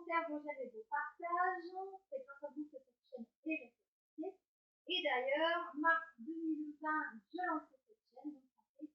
commentaires, vos j'aime et vos partages. C'est grâce à vous que cette chaîne est respectée. Et d'ailleurs, mars 2020, je lance cette chaîne. Donc, ça fait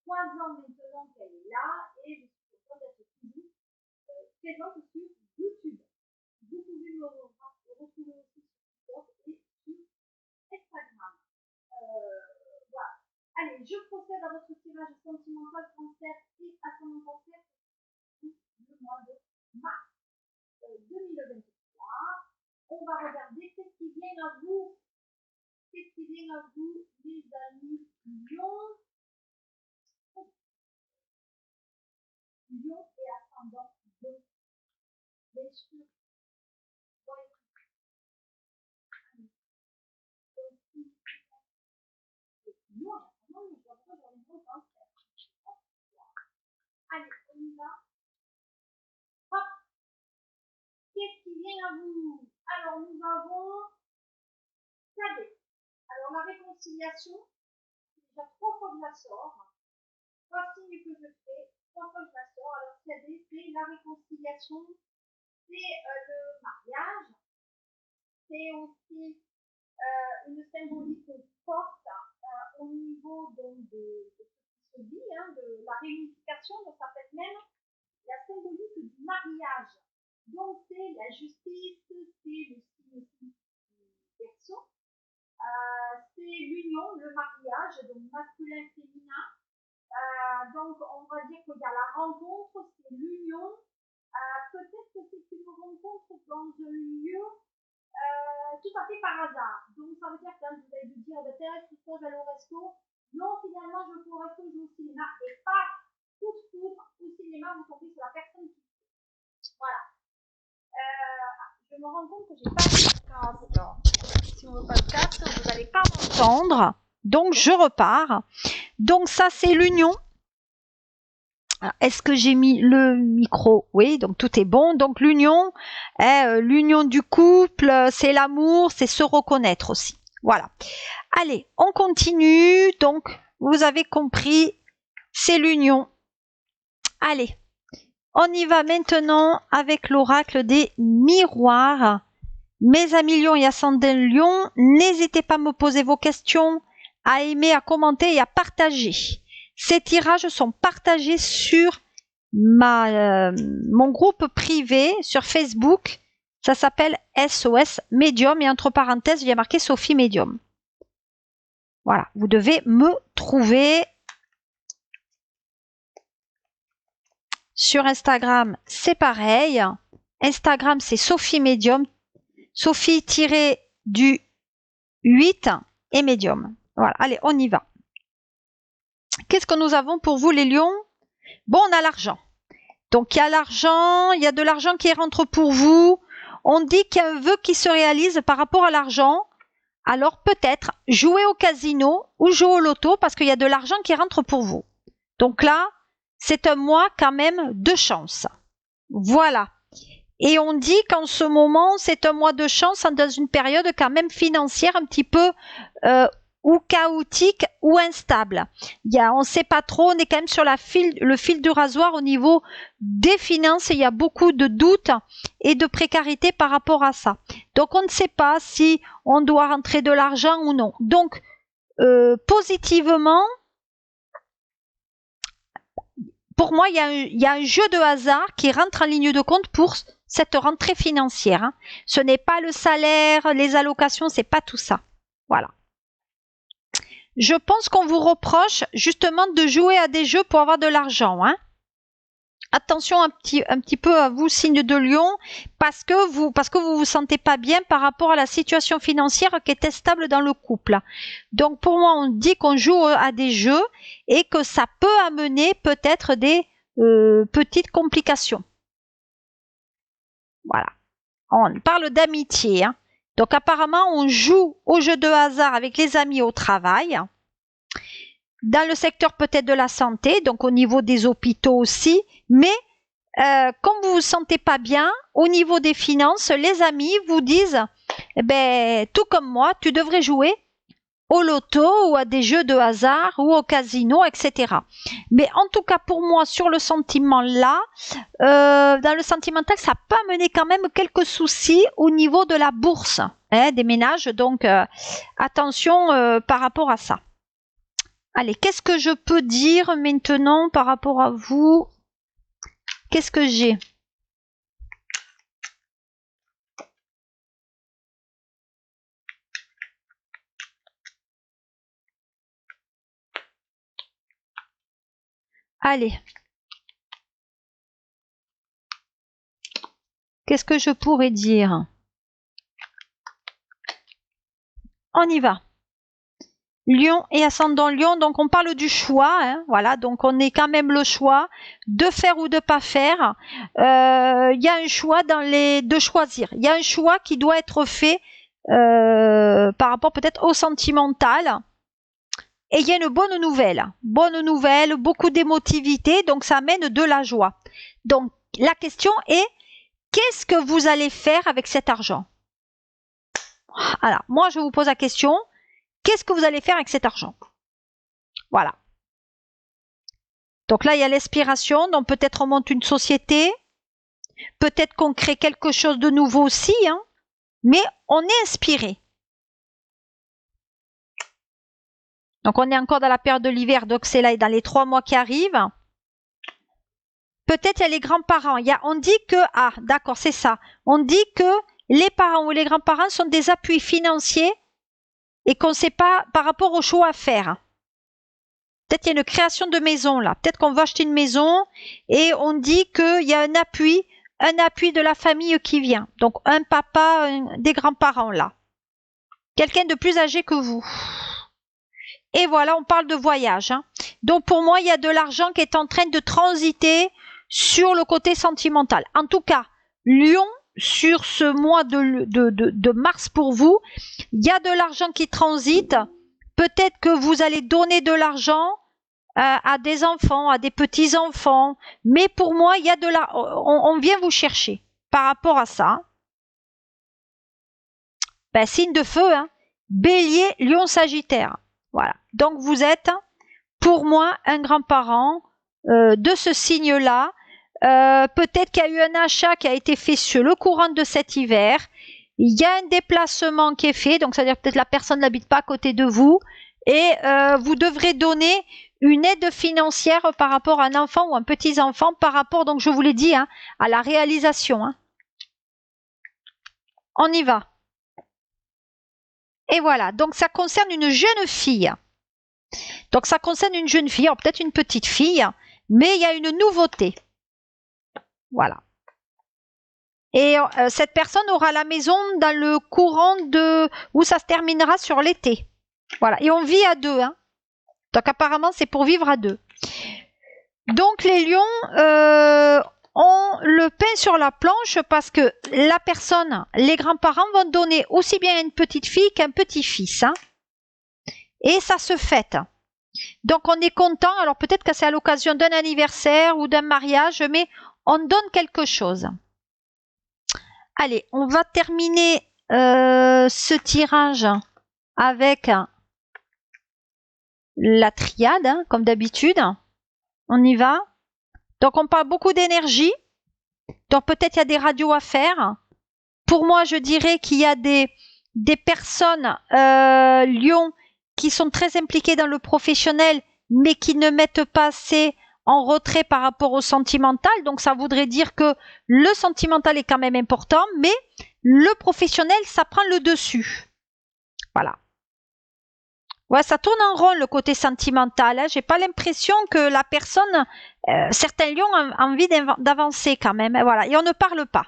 3 ans maintenant qu'elle est là et je suis contente d'être toujours présente sur YouTube. Vous pouvez me retrouver aussi sur TikTok et sur Instagram. Voilà. Allez, je procède à votre tirage sentimental cancer et ascendant cancer pour le mois de mars 2023. On va regarder qu'est-ce qui vient à vous. Qu'est-ce qui vient à vous, les amis Lion. Lion et ascendant de bien sûr. Allez, on y va. Hop. Qu'est-ce qui vient à vous? Alors, nous avons Cadet. Alors, la réconciliation, c'est déjà 3 fois que je la sors. 3 signes que je fais, 3 fois que je la sors. Alors, Cadet, c'est la réconciliation, c'est le mariage, c'est aussi une symbolique forte au niveau donc, de ce qui se dit, de la réunification, donc ça peut être même la symbolique du mariage. Donc c'est la justice, c'est le signe du Verseau, c'est l'union, le mariage, donc masculin, féminin. Donc on va dire qu'il y a la rencontre, c'est l'union. Peut-être que c'est une rencontre dans un lieu tout à fait par hasard. Donc ça veut dire que vous allez vous dire, peut-être que je vais au resto. Non, finalement, je vais au resto, je vais au cinéma. Et pas coup de foudre au cinéma, vous tombez sur la personne qui fait. Voilà. Je me rends compte que j'ai pas de podcast. Si on veut pas de casque, vous n'allez pas m'entendre. Donc je repars. Donc ça, c'est l'union. Est-ce que j'ai mis le micro? Oui, donc tout est bon. Donc l'union, l'union du couple, c'est l'amour, c'est se reconnaître aussi. Voilà. Allez, on continue. Donc, vous avez compris, c'est l'union. Allez, on y va maintenant avec l'oracle des miroirs. Mes amis Lion et ascendant Lion, n'hésitez pas à me poser vos questions, à aimer, à commenter et à partager. Ces tirages sont partagés sur mon groupe privé sur Facebook. Ça s'appelle SOS Medium et entre parenthèses, il y a marqué Sophie Medium. Voilà, vous devez me trouver. Sur Instagram, c'est pareil. Instagram, c'est Sophie Medium. Sophie-du8 et Medium. Voilà, allez, on y va. Qu'est-ce que nous avons pour vous, les lions? Bon, on a l'argent. Donc, il y a l'argent, il y a de l'argent qui rentre pour vous. On dit qu'il y a un vœu qui se réalise par rapport à l'argent. Alors, peut-être jouer au casino ou jouer au loto parce qu'il y a de l'argent qui rentre pour vous. Donc là, c'est un mois quand même de chance. Voilà. Et on dit qu'en ce moment, c'est un mois de chance dans une période quand même financière un petit peu ou chaotique ou instable. On ne sait pas trop, on est quand même sur le fil du rasoir au niveau des finances. Il y a beaucoup de doutes et de précarité par rapport à ça. Donc, on ne sait pas si on doit rentrer de l'argent ou non. Donc, positivement, pour moi, il y a un jeu de hasard qui rentre en ligne de compte pour cette rentrée financière. Ce n'est pas le salaire, les allocations, c'est pas tout ça. Voilà. Je pense qu'on vous reproche justement de jouer à des jeux pour avoir de l'argent. Attention un petit peu à vous, signe de Lion, parce que vous sentez pas bien par rapport à la situation financière qui est instable dans le couple. Donc pour moi, on dit qu'on joue à des jeux et que ça peut amener peut-être des petites complications. Voilà. On parle d'amitié. Donc apparemment, on joue au jeu de hasard avec les amis au travail. Dans le secteur peut-être de la santé, donc au niveau des hôpitaux aussi. Mais quand vous vous sentez pas bien, au niveau des finances, les amis vous disent, tout comme moi, tu devrais jouer au loto ou à des jeux de hasard ou au casino, etc. Mais en tout cas, pour moi, sur le sentiment là, dans le sentimental, ça peut amener quand même quelques soucis au niveau de la bourse des ménages. Donc, attention par rapport à ça. Allez, qu'est-ce que je peux dire maintenant par rapport à vous? Qu'est-ce que j'ai? Allez. Qu'est-ce que je pourrais dire? On y va. Lion et ascendant Lion, donc on parle du choix, hein, voilà, donc on est quand même le choix de faire ou de pas faire. Il y a un choix de choisir. Il y a un choix qui doit être fait par rapport peut-être au sentimental. Et il y a une bonne nouvelle, beaucoup d'émotivité, donc ça amène de la joie. Donc la question est, qu'est-ce que vous allez faire avec cet argent? Alors, moi je vous pose la question, qu'est-ce que vous allez faire avec cet argent? Voilà. Donc là, il y a l'inspiration, donc peut-être on monte une société, peut-être qu'on crée quelque chose de nouveau aussi, hein, mais on est inspiré. Donc on est encore dans la période de l'hiver, donc c'est là dans les 3 mois qui arrivent. Peut-être il y a les grands-parents. On dit que, ah d'accord, c'est ça. On dit que les parents ou les grands-parents sont des appuis financiers et qu'on ne sait pas par rapport au choix à faire. Peut-être qu'il y a une création de maison là. Peut-être qu'on va acheter une maison et on dit qu'il y a un appui de la famille qui vient. Donc un papa, des grands-parents là. Quelqu'un de plus âgé que vous. Et voilà, on parle de voyage. Hein. Donc pour moi, il y a de l'argent qui est en train de transiter sur le côté sentimental. En tout cas, Lion, sur ce mois de mars pour vous, il y a de l'argent qui transite. Peut-être que vous allez donner de l'argent à des enfants, à des petits-enfants. Mais pour moi, il y a de on vient vous chercher par rapport à ça. Ben, signe de feu, hein. Bélier, Lion, Sagittaire. Voilà. Donc vous êtes, pour moi, un grand-parent de ce signe-là. Peut-être qu'il y a eu un achat qui a été fait sur le courant de cet hiver. Il y a un déplacement qui est fait, donc c'est-à-dire peut-être la personne n'habite pas à côté de vous. Et vous devrez donner une aide financière par rapport à un enfant ou un petit-enfant, par rapport, donc je vous l'ai dit, hein, à la réalisation. Hein. On y va. Et voilà, donc ça concerne une jeune fille. Donc ça concerne une jeune fille, peut-être une petite fille, mais il y a une nouveauté. Voilà. Et cette personne aura la maison dans le courant où ça se terminera sur l'été. Voilà, et on vit à 2. Hein. Donc apparemment, c'est pour vivre à 2. Donc les lions ont le pain sur la planche parce que la personne, les grands-parents vont donner aussi bien à une petite fille qu'un petit-fils. Hein. Et ça se fête. Donc on est content, alors peut-être que c'est à l'occasion d'un anniversaire ou d'un mariage, mais on donne quelque chose. Allez, on va terminer ce tirage avec la triade, hein, comme d'habitude. On y va. Donc on parle beaucoup d'énergie. Donc peut-être il y a des radios à faire. Pour moi, je dirais qu'il y a des personnes lions qui sont très impliquées dans le professionnel, mais qui ne mettent pas assez en retrait par rapport au sentimental. Donc ça voudrait dire que le sentimental est quand même important, mais le professionnel, ça prend le dessus. Voilà. Ouais, ça tourne en rond le côté sentimental. Hein. J'ai pas l'impression que la personne, certains lions ont envie d'avancer quand même. Voilà, et on ne parle pas.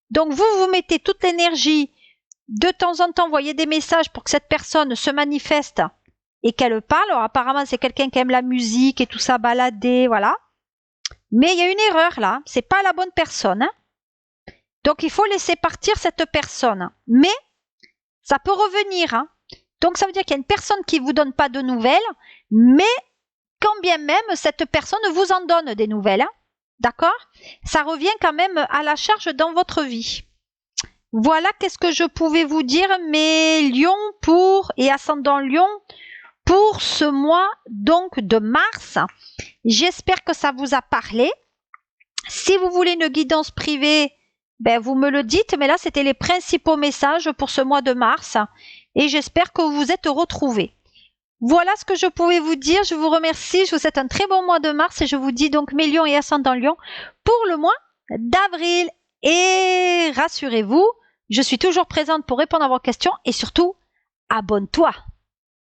Donc vous mettez toute l'énergie. De temps en temps, voyez des messages pour que cette personne se manifeste et qu'elle parle. Alors, apparemment, c'est quelqu'un qui aime la musique et tout ça, balader, voilà. Mais il y a une erreur là. C'est pas la bonne personne. Hein. Donc il faut laisser partir cette personne. Mais ça peut revenir. Hein. Donc ça veut dire qu'il y a une personne qui ne vous donne pas de nouvelles, mais quand bien même cette personne vous en donne des nouvelles. Hein. D'accord? Ça revient quand même à la charge dans votre vie. Voilà qu'est-ce que je pouvais vous dire, mes lions et ascendant lion pour ce mois donc de mars. J'espère que ça vous a parlé. Si vous voulez une guidance privée, ben vous me le dites, mais là c'était les principaux messages pour ce mois de mars et j'espère que vous vous êtes retrouvés. Voilà ce que je pouvais vous dire. Je vous remercie. Je vous souhaite un très bon mois de mars et je vous dis donc mes lions et ascendant lion pour le mois d'avril. Et rassurez-vous, je suis toujours présente pour répondre à vos questions et surtout, abonne-toi.